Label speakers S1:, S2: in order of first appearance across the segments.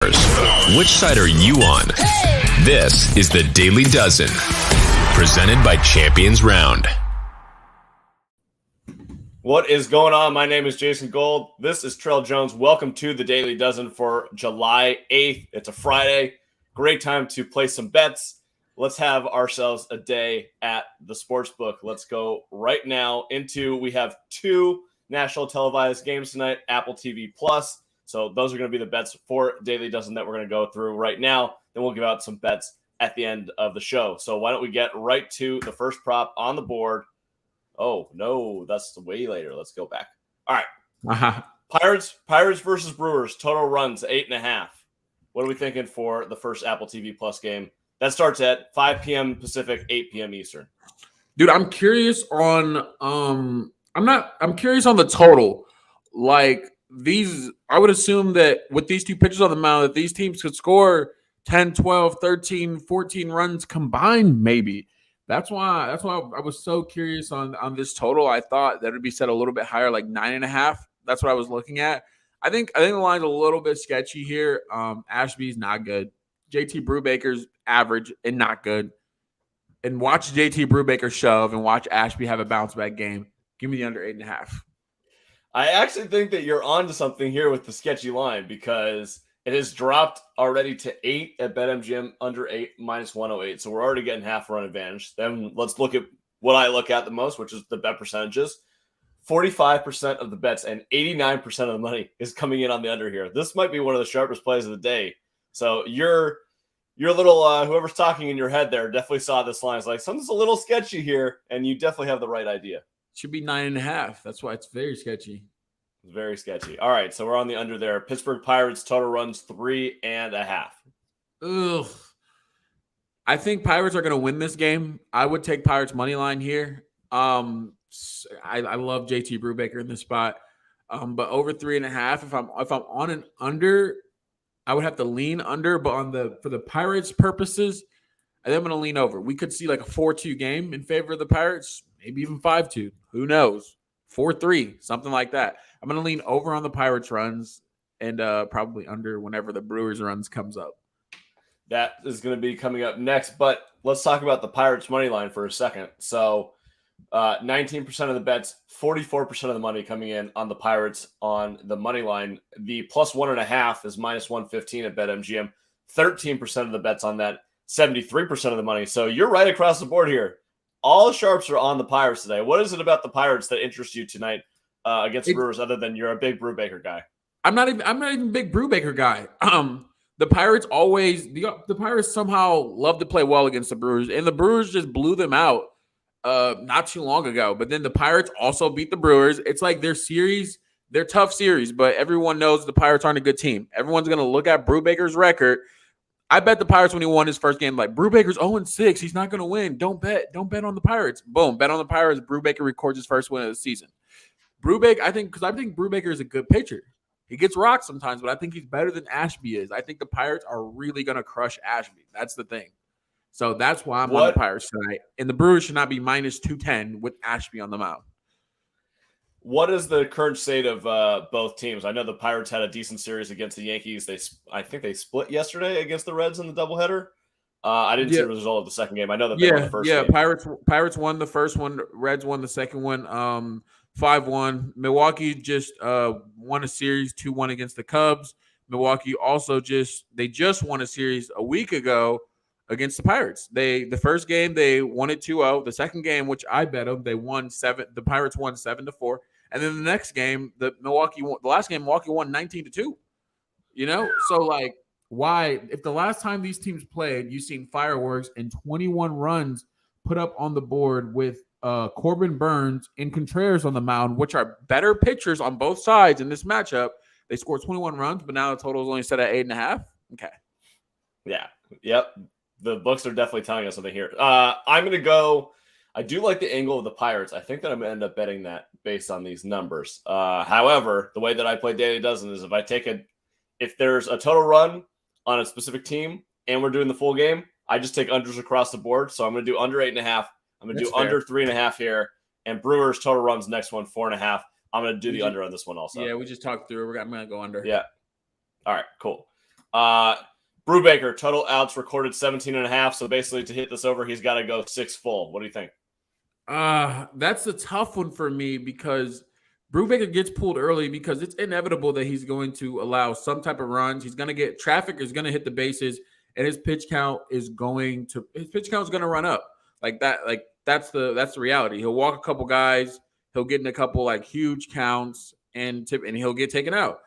S1: Brewers. Which side are you on? This is the Daily Dozen, presented by Champions Round.
S2: What is going on? My name is Jason Gold. This is Trell Jones. Welcome to the Daily Dozen for July 8th. It's a Friday. Great time to place some bets. Let's have ourselves a day at the sportsbook. Let's go right now we have two national televised games tonight, Apple TV Plus. So those are going to be the bets for Daily Dozen that we're going to go through right now. Then we'll give out some bets at the end of the show. So why don't we get right to the first prop on the board? Oh, no, that's way later. Let's go back. All right. Pirates versus Brewers, total runs 8.5. What are we thinking for the first Apple TV Plus game? That starts at 5 p.m. Pacific, 8 p.m. Eastern.
S3: Dude, I'm curious on I'm curious on the total. Like I would assume that with these two pitchers on the mound that these teams could score 10, 12, 13, 14 runs combined maybe. That's why I was so curious on this total. I thought that it would be set a little bit higher, like 9.5. That's what I was looking at. I think the line's a little bit sketchy here. Ashby's not good. JT Brubaker's average and not good. And watch JT Brubaker shove and watch Ashby have a bounce back game. Give me the under 8.5.
S2: I actually think that you're onto something here with the sketchy line because it has dropped already to 8 at BetMGM, under 8, minus 108. So we're already getting half a run advantage. Then let's look at what I look at the most, which is the bet percentages. 45% of the bets and 89% of the money is coming in on the under here. This might be one of the sharpest plays of the day. So your little whoever's talking in your head there definitely saw this line. It's like something's a little sketchy here, and you definitely have the right idea.
S3: Should be 9.5. That's why it's very sketchy.
S2: Very sketchy. All right, so we're on the under there. Pittsburgh Pirates total runs 3.5.
S3: Ugh. I think Pirates are going to win this game. I would take Pirates money line here. I love JT Brubaker in this spot, but over 3.5. If I'm on an under, I would have to lean under. But for the Pirates purposes, I think I'm going to lean over. We could see like a 4-2 game in favor of the Pirates, maybe even 5-2. Who knows? 4-3, something like that. I'm going to lean over on the Pirates runs and probably under whenever the Brewers runs comes up.
S2: That is going to be coming up next, but let's talk about the Pirates money line for a second. So 19% of the bets, 44% of the money coming in on the Pirates on the money line. The plus 1.5 is minus 115 at BetMGM. 13% of the bets on that, 73% of the money. So you're right across the board here. All sharps are on the Pirates today. What is it about the Pirates that interests you tonight against the Brewers, other than you're a big Brubaker guy?
S3: I'm not even a big Brubaker guy. The Pirates the Pirates somehow love to play well against the Brewers, and the Brewers just blew them out not too long ago. But then the Pirates also beat the Brewers. It's like they're tough series, but everyone knows the Pirates aren't a good team. Everyone's going to look at Brubaker's record. I bet the Pirates when he won his first game, like Brubaker's 0-6. He's not going to win. Don't bet on the Pirates. Boom, bet on the Pirates. Brubaker records his first win of the season. I think Brubaker is a good pitcher. He gets rocked sometimes, but I think he's better than Ashby is. I think the Pirates are really going to crush Ashby. That's the thing. So that's why I'm on the Pirates tonight. And the Brewers should not be minus 210 with Ashby on the mound. What
S2: is the current state of both teams? I know the Pirates had a decent series against the Yankees. I think they split yesterday against the Reds in the doubleheader. I didn't see the result of the second game. I know that they won the first game.
S3: Pirates won the first one. Reds won the second one 5-1. Milwaukee just won a series 2-1 against the Cubs. Milwaukee also just won a series a week ago against the Pirates. The first game they won it 2-0. The second game, which I bet them, they won 7. The Pirates won 7-4. And then the next game, the last game Milwaukee won 19-2. You know, so like why? If the last time these teams played, you've seen fireworks and 21 runs put up on the board with Corbin Burns and Contreras on the mound, which are better pitchers on both sides in this matchup. They scored 21 runs, but now the total is only set at 8.5. Okay.
S2: Yeah. Yep. The books are definitely telling us something here. I'm going to go. I do like the angle of the Pirates. I think that I'm going to end up betting that based on these numbers. However, the way that I play Daily Dozen is if there's a total run on a specific team and we're doing the full game, I just take unders across the board. So I'm going to do under 8.5. I'm going to do under 3.5 here. And Brewers total runs next one, 4.5. I'm going to do the under on this one also.
S3: Yeah, we just talked through. I'm going to go under.
S2: Yeah. All right, cool. Brubaker, total outs recorded 17.5. So basically to hit this over, he's got to go 6 full. What do you think?
S3: That's a tough one for me because Brubaker gets pulled early because it's inevitable that he's going to allow some type of runs. He's going to get traffic is going to hit the bases, and his pitch count is going to run up like that. Like that's the reality. He'll walk a couple guys, he'll get in a couple like huge counts and he'll get taken out.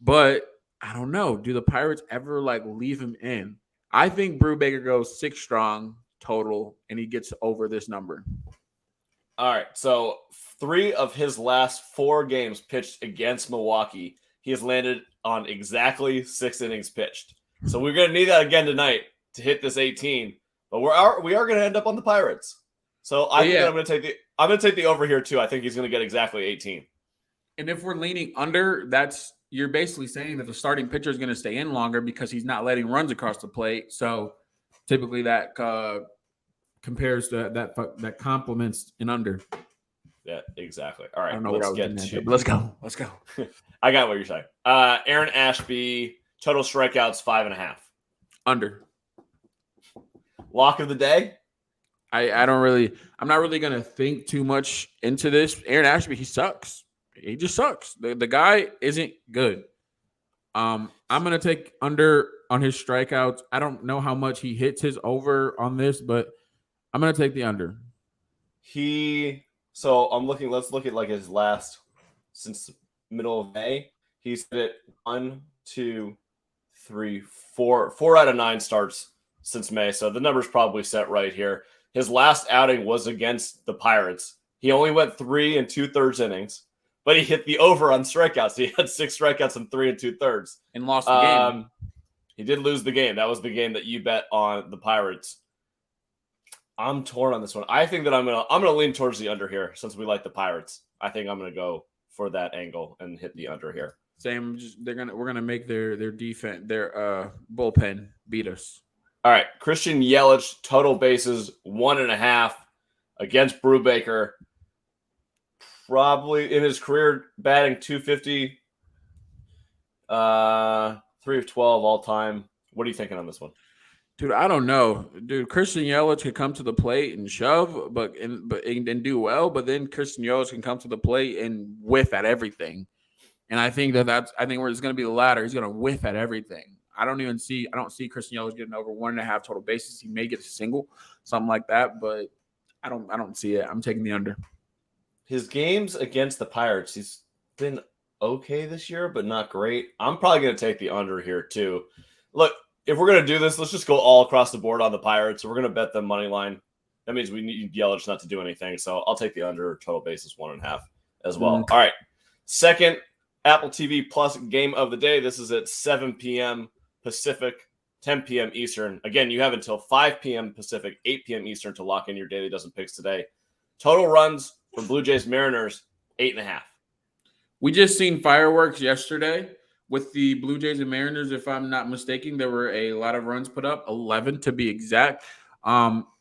S3: But I don't know. Do the Pirates ever like leave him in? I think Brubaker goes 6 strong total, and he gets over this number.
S2: All right, so 3 of his last 4 games pitched against Milwaukee, he has landed on exactly 6 innings pitched. So we're going to need that again tonight to hit this 18. But we are going to end up on the Pirates. So I think that I'm going to take the over here too. I think he's going to get exactly 18.
S3: And if we're leaning under, you're basically saying that the starting pitcher is going to stay in longer because he's not letting runs across the plate. So typically that compares to that complements an under.
S2: Yeah, exactly. All right,
S3: let's go.
S2: I got what you're saying. Aaron Ashby, total strikeouts 5.5.
S3: Under.
S2: Lock of the day.
S3: I'm not really gonna think too much into this. Aaron Ashby, he sucks. He just sucks. The guy isn't good. I'm gonna take under on his strikeouts. I don't know how much he hits his over on this, but I'm going to take the under.
S2: Let's look at like his last, since middle of May. He's hit it 1, 2, 3, 4 out of 9 starts since May. So the number's probably set right here. His last outing was against the Pirates. He only went 3 2/3 innings, but he hit the over on strikeouts. He had 6 strikeouts in 3 2/3.
S3: And lost the game.
S2: He did lose the game. That was the game that you bet on the Pirates. I'm torn on this one. I think that I'm gonna lean towards the under here since we like the Pirates. I think I'm gonna go for that angle and hit the under here.
S3: Same. We're gonna make their defense, their bullpen beat us.
S2: All right, Christian Yelich, total bases 1.5 against Brubaker. Probably in his career batting .250, 3 of 12 all time. What are you thinking on this one?
S3: Dude, I don't know. Dude, Christian Yelich could come to the plate and shove, and do well. But then Christian Yelich can come to the plate and whiff at everything. And I think I think where it's going to be the latter. He's going to whiff at everything. I don't see Christian Yelich getting over 1.5 total bases. He may get a single, something like that, but I don't see it. I'm taking the under.
S2: His games against the Pirates, he's been okay this year, but not great. I'm probably going to take the under here too. Look. If we're going to do this, let's just go all across the board on the Pirates. We're going to bet them money line. That means we need Yelich not to do anything. So I'll take the under total bases 1.5 as well. All right. Second Apple TV Plus game of the day. This is at 7 p.m. Pacific, 10 p.m. Eastern. Again, you have until 5 p.m. Pacific, 8 p.m. Eastern to lock in your Daily Dozen picks today. Total runs from Blue Jays Mariners, 8.5.
S3: We just seen fireworks yesterday. With the Blue Jays and Mariners, if I'm not mistaken, there were a lot of runs put up, 11 to be exact.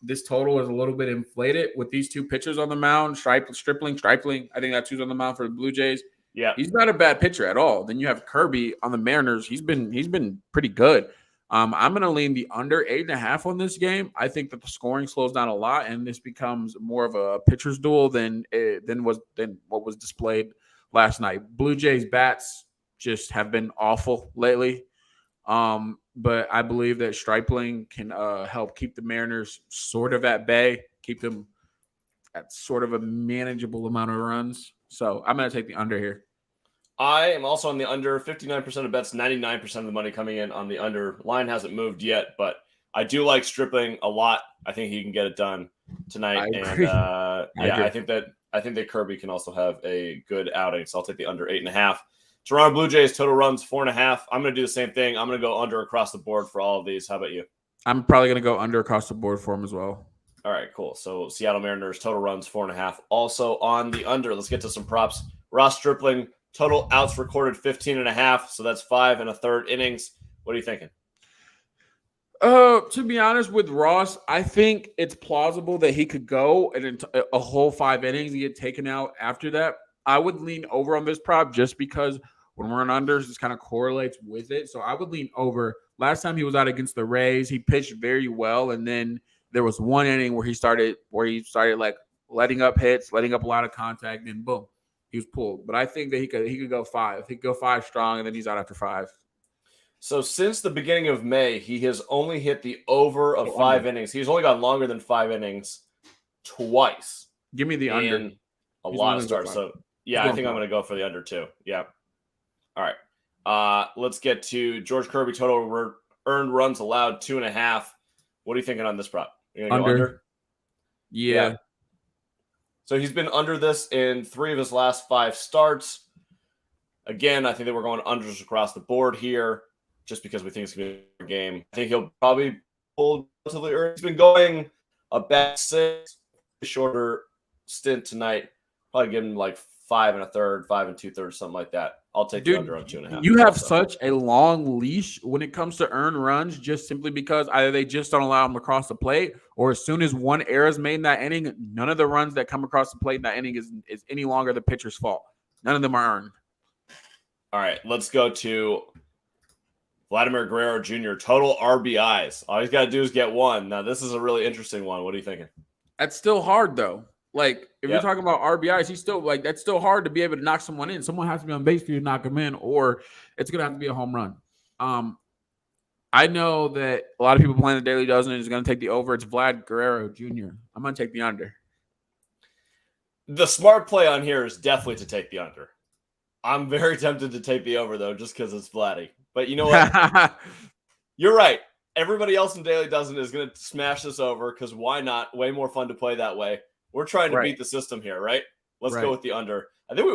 S3: This total is a little bit inflated with these 2 pitchers on the mound, Stripling. I think that's who's on the mound for the Blue Jays.
S2: Yeah,
S3: he's not a bad pitcher at all. Then you have Kirby on the Mariners. He's been pretty good. I'm going to lean the under 8.5 on this game. I think that the scoring slows down a lot, and this becomes more of a pitcher's duel than what was displayed last night. Blue Jays bats just have been awful lately. But I believe that Stripling can help keep the Mariners sort of at bay, keep them at sort of a manageable amount of runs. So I'm going to take the under here.
S2: I am also on the under. 59% of bets, 99% of the money coming in on the under. Line hasn't moved yet, but I do like Stripling a lot. I think he can get it done tonight. I think that Kirby can also have a good outing. So I'll take the under 8.5. Toronto Blue Jays total runs 4.5. I'm going to do the same thing. I'm going to go under across the board for all of these. How about you?
S3: I'm probably going to go under across the board for him as well.
S2: All right, cool. So Seattle Mariners total runs 4.5. Also on the under. Let's get to some props. Ross Stripling total outs recorded 15.5. So that's 5 1/3 innings. What are you thinking?
S3: To be honest with Ross, I think it's plausible that he could go and a whole 5 innings and get taken out after that. I would lean over on this prop just because when we're on unders, this kind of correlates with it. So I would lean over. Last time he was out against the Rays, he pitched very well, and then there was one inning where he started like letting up hits, letting up a lot of contact, and boom, he was pulled. But I think that he could go 5. He could go 5 strong, and then he's out after 5.
S2: So since the beginning of May, he has only hit the over of 5 innings. He's only gone longer than 5 innings twice.
S3: Give me the under.
S2: A lot of starts. So yeah, I think I'm going to go for the under too. Yeah. All right. Let's get to George Kirby total earned runs allowed 2.5. What are you thinking on this prop? You're going to go under?
S3: Yeah.
S2: So he's been under this in 3 of his last 5 starts. Again, I think that we're going unders across the board here just because we think it's going to be a game. I think he'll probably pull relatively early. He's been going about 6, shorter stint tonight. Probably give him like 5 1/3, 5 2/3, something like that. I'll take the under on 2.5.
S3: You have such a long leash when it comes to earned runs, just simply because either they just don't allow them across the plate, or as soon as one error is made in that inning, none of the runs that come across the plate in that inning is any longer the pitcher's fault. None of them are earned.
S2: All right, let's go to Vladimir Guerrero Jr. Total RBIs. All he's got to do is get 1. Now, this is a really interesting one. What are you thinking?
S3: That's still hard, though. Like, if you're talking about RBIs, he's still like, that's still hard to be able to knock someone in. Someone has to be on base for you to knock him in, or it's going to have to be a home run. I know that a lot of people playing the Daily Dozen is going to take the over. It's Vlad Guerrero Jr. I'm going to take the under.
S2: The smart play on here is definitely to take the under. I'm very tempted to take the over, though, just because it's Vladdy. But you know what? You're right. Everybody else in Daily Dozen is going to smash this over because why not? Way more fun to play that way. We're trying to beat the system here, right? Let's go with the under. I think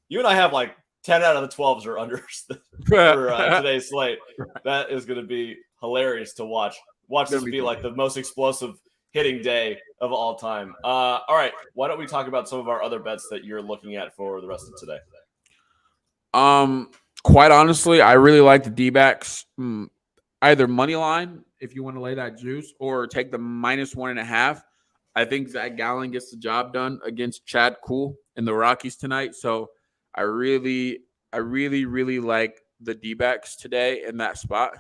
S2: you and I have like 10 out of the 12s are unders for today's slate. That is going to be hilarious to watch. Watch this be like the most explosive hitting day of all time. All right. Why don't we talk about some of our other bets that you're looking at for the rest of today?
S3: Quite honestly, I really like the D-backs. Either money line, if you want to lay that juice, or take the -1.5. I think Zach Gallen gets the job done against Chad Kuhl in the Rockies tonight. So I really like the D-backs today in that spot.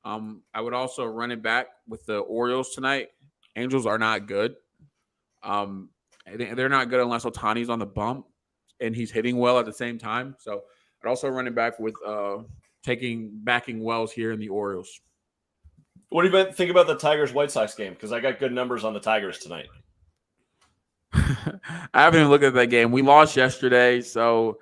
S3: I would also run it back with the Orioles tonight. Angels are not good. They're not good unless Ohtani's on the bump and he's hitting well at the same time. So I'd also run it back with backing Wells here in the Orioles.
S2: What do you think about the Tigers-White Sox game? Because I got good numbers on the Tigers tonight.
S3: I haven't even looked at that game. We lost yesterday, so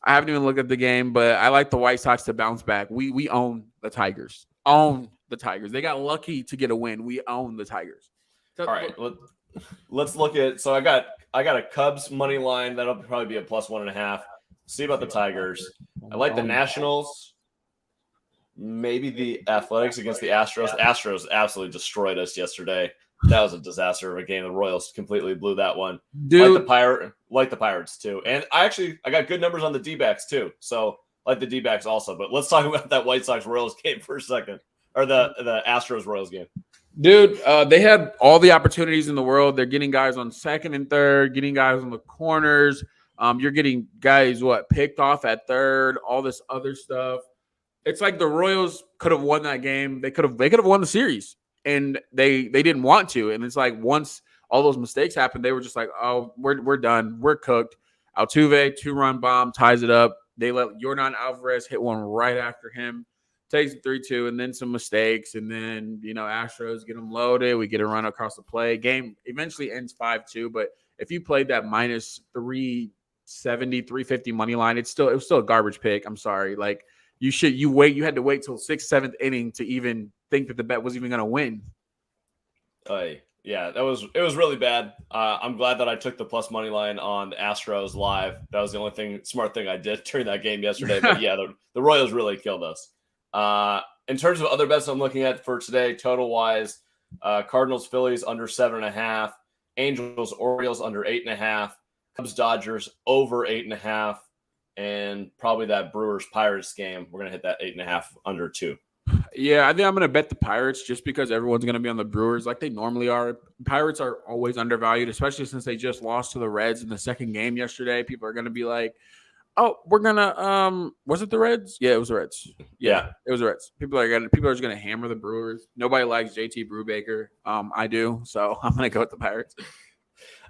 S3: I haven't even looked at the game. But I like the White Sox to bounce back. We own the Tigers. They got lucky to get a win. We own the Tigers.
S2: All right, let's look at. So I got a Cubs money line that'll probably be a +1.5. See about the Tigers. I like the Nationals. Maybe the Athletics against the Astros. The Astros absolutely destroyed us yesterday. That was a disaster of a game. The Royals completely blew that one.
S3: Dude.
S2: Like the Pirates too. And I got good numbers on the D-backs too. So like the D-backs also. But let's talk about that White Sox Royals game for a second. Or the Astros Royals game.
S3: Dude, they had all the opportunities in the world. They're getting guys on second and third, getting guys on the corners. You're getting guys picked off at third, all this other stuff. It's like the Royals could have won that game. They could have won the series, and they didn't want to. And it's like once all those mistakes happened, they were just like, "Oh, we're done. We're cooked." Altuve 2-run bomb ties it up. They let Yordan Alvarez hit one right after him, takes it 3-2, and then some mistakes, and then Astros get them loaded. We get a run across the play. Game eventually ends 5-2. But if you played that -370, 350 money line, it was still a garbage pick. I'm sorry, like. You had to wait till 6th, 7th inning to even think that the bet was even going to win.
S2: Yeah, it was really bad. I'm glad that I took the plus money line on the Astros live. That was the only smart thing I did during that game yesterday. But yeah, the Royals really killed us. In terms of other bets I'm looking at for today, total wise, Cardinals, Phillies under 7.5, Angels, Orioles under 8.5, Cubs, Dodgers over 8.5. And probably that Brewers-Pirates game, we're going to hit that 8.5 under 2.
S3: Yeah, I think I'm going to bet the Pirates just because everyone's going to be on the Brewers like they normally are. Pirates are always undervalued, especially since they just lost to the Reds in the second game yesterday. People are going to be like, Oh, we're gonna was it the Reds? Yeah, it was the Reds.
S2: Yeah.
S3: It was the Reds. People are just gonna hammer the Brewers. Nobody likes JT Brubaker. I do, so I'm gonna go with the Pirates.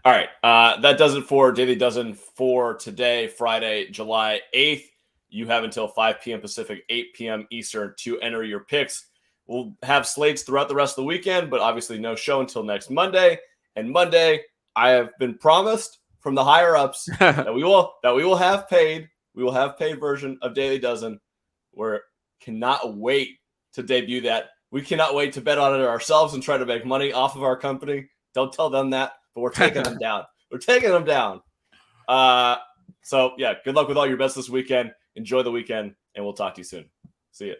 S2: All right. That does it for Daily Dozen for today, Friday, July 8th. You have until 5 p.m. Pacific, 8 p.m. Eastern to enter your picks. We'll have slates throughout the rest of the weekend, but obviously no show until next Monday. And Monday, I have been promised from the higher ups that we will have paid. We will have paid version of Daily Dozen. We cannot wait to debut that. We cannot wait to bet on it ourselves and try to make money off of our company. Don't tell them that, but we're taking them down. We're taking them down. So yeah, good luck with all your bets this weekend. Enjoy the weekend, and we'll talk to you soon. See you.